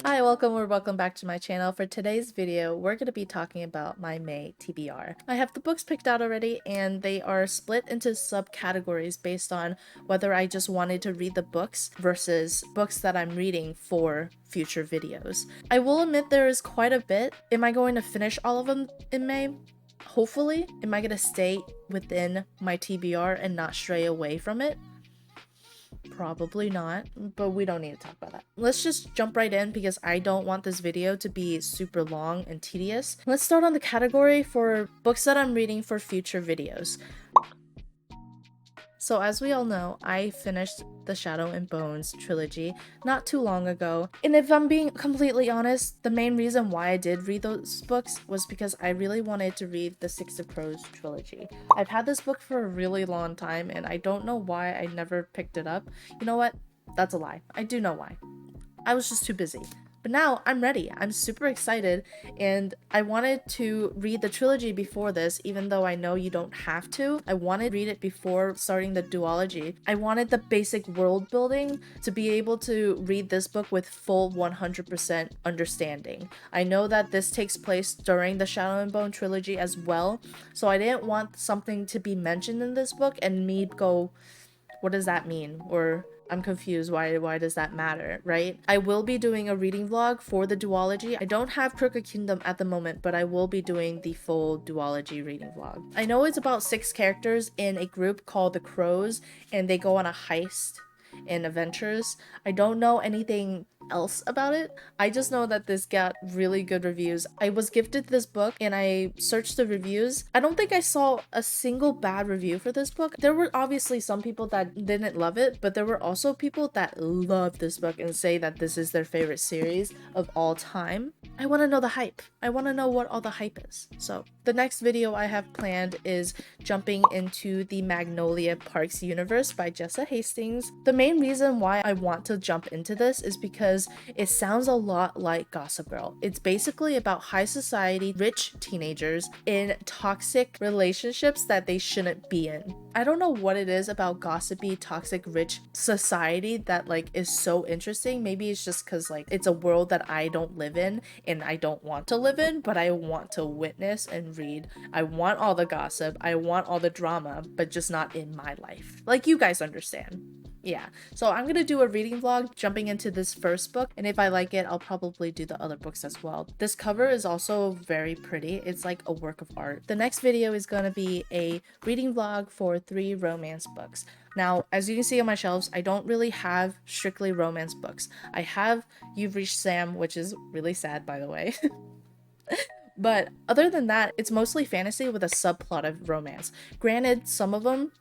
Hi, welcome or welcome back to my channel. For today's video, we're going to be talking about my May TBR. I have the books picked out already, and they are split into subcategories based on whether I just wanted to read the books versus books that I'm reading for future videos. I will admit there is quite a bit. Am I going to finish all of them in May? Hopefully. Am I going to stay within my TBR and not stray away from it? Probably not, but we don't need to talk about that. Let's just jump right in because I don't want this video to be super long and tedious. Let's start on the category for books that I'm reading for future videos. So as we all know, I finished the Shadow and Bones trilogy not too long ago, and if I'm being completely honest, the main reason why I did read those books was because I really wanted to read the Six of Crows trilogy. I've had this book for a really long time, and I don't know why I never picked it up. You know what? That's a lie. I do know why. I was just too busy. But now I'm ready. I'm super excited, and I wanted to read the trilogy before this, even though I know you don't have to. I wanted to read it before starting the duology. I wanted the basic world building to be able to read this book with full 100% understanding. I know that this takes place during the Shadow and Bone trilogy as well, so I didn't want something to be mentioned in this book and me go, what does that mean? Or I'm confused, why does that matter, right? I will be doing a reading vlog for the duology. I don't have Crooked Kingdom at the moment, but I will be doing the full duology reading vlog. I know it's about 6 characters in a group called the Crows, and they go on a heist and adventures. I don't know anything else about it. I just know that this got really good reviews. I was gifted this book and I searched the reviews. I don't think I saw a single bad review for this book. There were obviously some people that didn't love it, but there were also people that love this book and say that this is their favorite series of all time. I want to know the hype. I want to know what all the hype is. So the next video I have planned is jumping into the Magnolia Parks universe by Jessa Hastings. The main reason why I want to jump into this is because it sounds a lot like Gossip Girl. It's basically about high society, rich teenagers in toxic relationships that they shouldn't be in. I don't know what it is about gossipy, toxic, rich society that like is so interesting. Maybe it's just because like it's a world that I don't live in and I don't want to live in, but I want to witness and read. I want all the gossip, I want all the drama, but just not in my life. Like you guys understand. Yeah, so I'm gonna do a reading vlog jumping into this first book, and if I like it, I'll probably do the other books as well. This cover is also very pretty. It's like a work of art. The next video is gonna be a reading vlog for 3 romance books. Now, as you can see on my shelves, I don't really have strictly romance books. I have You've Reached Sam, which is really sad, by the way. But other than that, it's mostly fantasy with a subplot of romance. Granted, some of them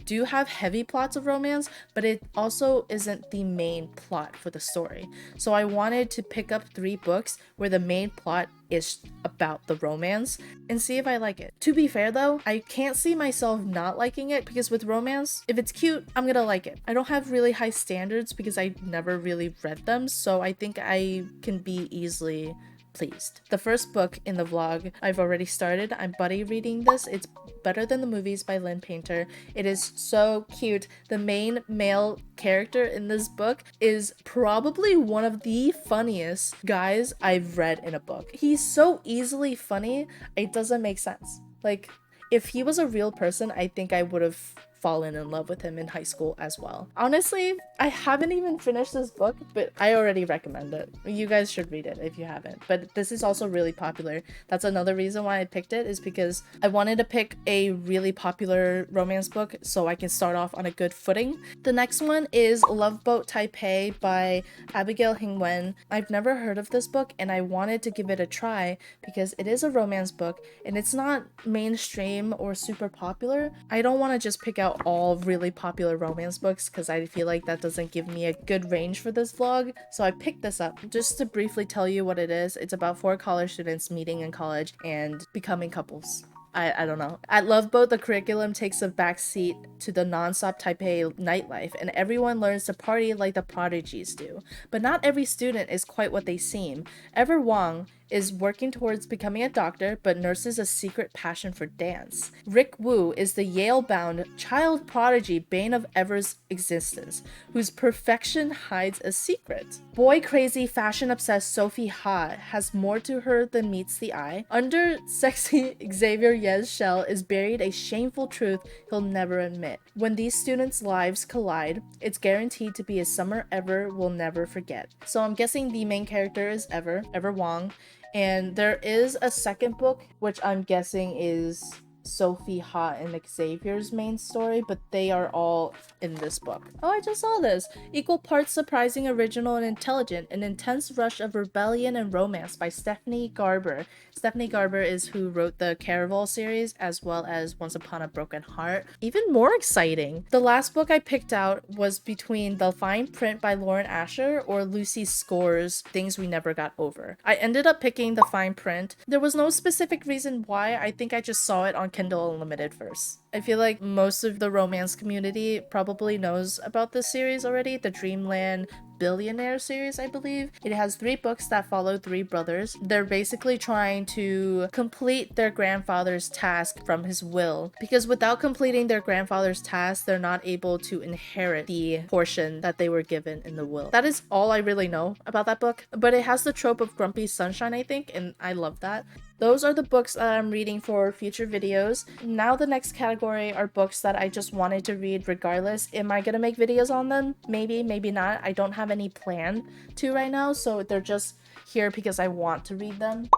do have heavy plots of romance, but it also isn't the main plot for the story. So I wanted to pick up 3 books where the main plot is about the romance and see if I like it. To be fair though, I can't see myself not liking it because with romance, if it's cute, I'm gonna like it. I don't have really high standards because I never really read them, so I think I can be easily pleased. The first book in the vlog I've already started. I'm buddy reading this. It's Better Than the Movies by Lynn Painter. It is so cute. The main male character in this book is probably one of the funniest guys I've read in a book. He's so easily funny, it doesn't make sense. Like, if he was a real person, I think I would have fallen in love with him in high school as well. Honestly, I haven't even finished this book, but I already recommend it. You guys should read it if you haven't. But this is also really popular. That's another reason why I picked it, is because I wanted to pick a really popular romance book so I can start off on a good footing. The next one is Love Boat Taipei by Abigail Hingwen. I've never heard of this book and I wanted to give it a try because it is a romance book and it's not mainstream or super popular. I don't want to just pick out all really popular romance books because I feel like that doesn't give me a good range for this vlog, so I picked this up. Just to briefly tell you what it is, it's about 4 college students meeting in college and becoming couples. I don't know. At Love Boat, the curriculum takes a backseat to the non-stop Taipei nightlife, and everyone learns to party like the prodigies do. But not every student is quite what they seem. Ever Wang is working towards becoming a doctor but nurses a secret passion for dance. Rick Woo is the Yale-bound child prodigy bane of Ever's existence, whose perfection hides a secret. Boy-crazy, fashion-obsessed Sophie Ha has more to her than meets the eye. Under sexy Xavier Yez's shell is buried a shameful truth he'll never admit. When these students' lives collide, it's guaranteed to be a summer Ever will never forget. So I'm guessing the main character is Ever Wong, and there is a second book, which I'm guessing is Sophie Ha and Xavier's main story, but they are all in this book. Oh, I just saw this. Equal parts surprising, original, and intelligent. An intense rush of rebellion and romance by Stephanie Garber. Stephanie Garber is who wrote the Caraval series as well as Once Upon a Broken Heart. Even more exciting. The last book I picked out was between The Fine Print by Lauren Asher or Lucy Score's Things We Never Got Over. I ended up picking The Fine Print. There was no specific reason why. I think I just saw it on Kindle Unlimited first. I feel like most of the romance community probably knows about this series already, the Dreamland Billionaire series, I believe. It has 3 books that follow 3 brothers. They're basically trying to complete their grandfather's task from his will, because without completing their grandfather's task, they're not able to inherit the portion that they were given in the will. That is all I really know about that book, but it has the trope of grumpy sunshine, I think, and I love that. Those are the books that I'm reading for future videos. Now the next category are books that I just wanted to read regardless. Am I gonna make videos on them? Maybe, maybe not. I don't have any plan to right now, so they're just here because I want to read them.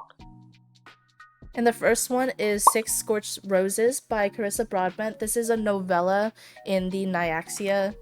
And the first one is Six Scorched Roses by Carissa Broadbent. This is a novella in the Nyaxia,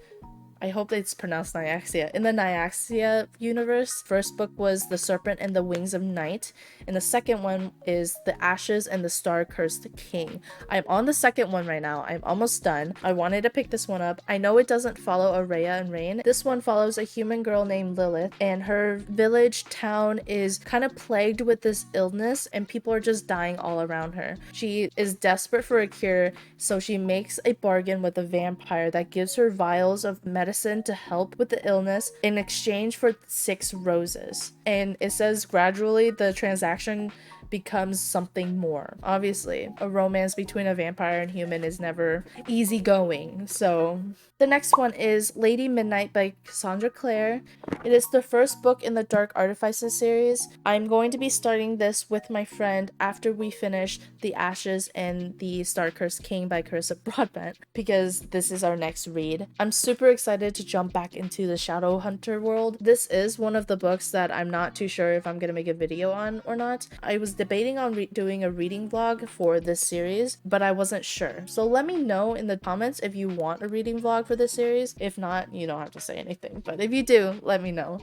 I hope it's pronounced Nyaxia. In the Nyaxia universe, first book was The Serpent and the Wings of Night, and the second one is The Ashes and the Star-Cursed King. I'm on the second one right now. I'm almost done. I wanted to pick this one up. I know it doesn't follow Araya and Rain. This one follows a human girl named Lilith, and her village town is kind of plagued with this illness, and people are just dying all around her. She is desperate for a cure, so she makes a bargain with a vampire that gives her vials of medicine to help with the illness in exchange for 6 roses. And it says gradually the transaction becomes something more. Obviously, a romance between a vampire and human is never easygoing. So the next one is Lady Midnight by Cassandra Clare. It is the first book in the Dark Artifices series. I'm going to be starting this with my friend after we finish The Ashes and the Star-Cursed King by Carissa Broadbent, because this is our next read. I'm super excited to jump back into the Shadowhunter world. This is one of the books that I'm not too sure if I'm gonna make a video on or not. I was debating on doing a reading vlog for this series, but I wasn't sure. So let me know in the comments if you want a reading vlog for this series. If not, you don't have to say anything, but if you do, let me know.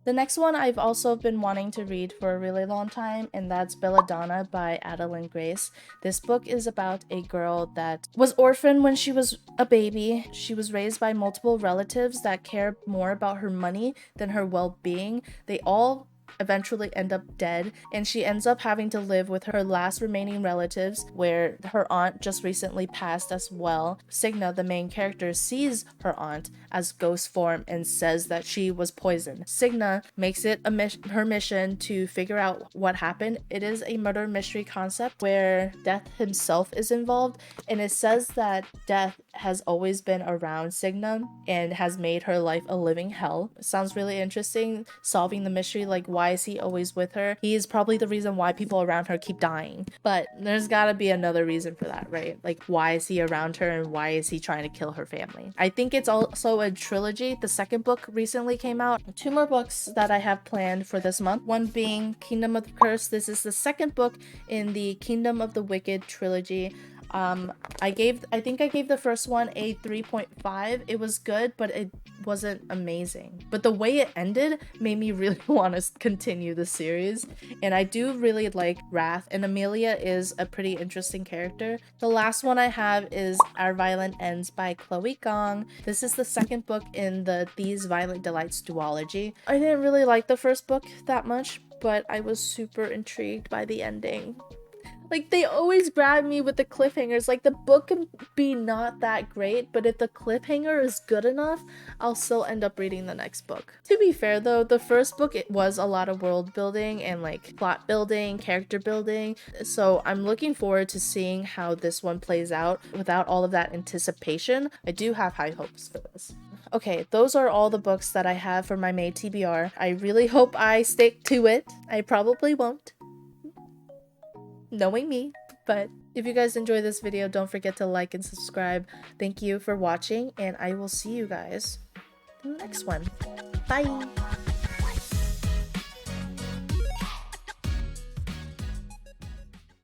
The next one I've also been wanting to read for a really long time, and that's Belladonna by Adeline Grace. This book is about a girl that was orphaned when she was a baby. She was raised by multiple relatives that care more about her money than her well-being. They all eventually end up dead, and she ends up having to live with her last remaining relatives, where her aunt just recently passed as well. Signa, the main character, sees her aunt as ghost form and says that she was poisoned. Signa makes it her mission to figure out what happened. It is a murder mystery concept where Death himself is involved, and it says that Death has always been around Signa and has made her life a living hell. It sounds really interesting, solving the mystery, like why is he always with her? He is probably the reason why people around her keep dying, but there's gotta be another reason for that, right? Like, why is he around her and why is he trying to kill her family? I think it's also a trilogy. The second book recently came out. 2 more books that I have planned for this month, one being Kingdom of the Curse. This is the second book in the Kingdom of the Wicked trilogy. I think I gave the first one a 3.5. It was good, but it wasn't amazing. But the way it ended made me really want to continue the series. And I do really like Wrath, and Amelia is a pretty interesting character. The last one I have is Our Violent Ends by Chloe Gong. This is the second book in the These Violent Delights duology. I didn't really like the first book that much, but I was super intrigued by the ending. Like, they always grab me with the cliffhangers. Like, the book can be not that great, but if the cliffhanger is good enough, I'll still end up reading the next book. To be fair though, the first book, it was a lot of world building and like plot building, character building, so I'm looking forward to seeing how this one plays out without all of that anticipation. I do have high hopes for this. Okay, those are all the books that I have for my May TBR. I really hope I stick to it. I probably won't, knowing me, but if you guys enjoy this video, don't forget to like and subscribe. Thank you for watching, and I will see you guys in the next one. Bye!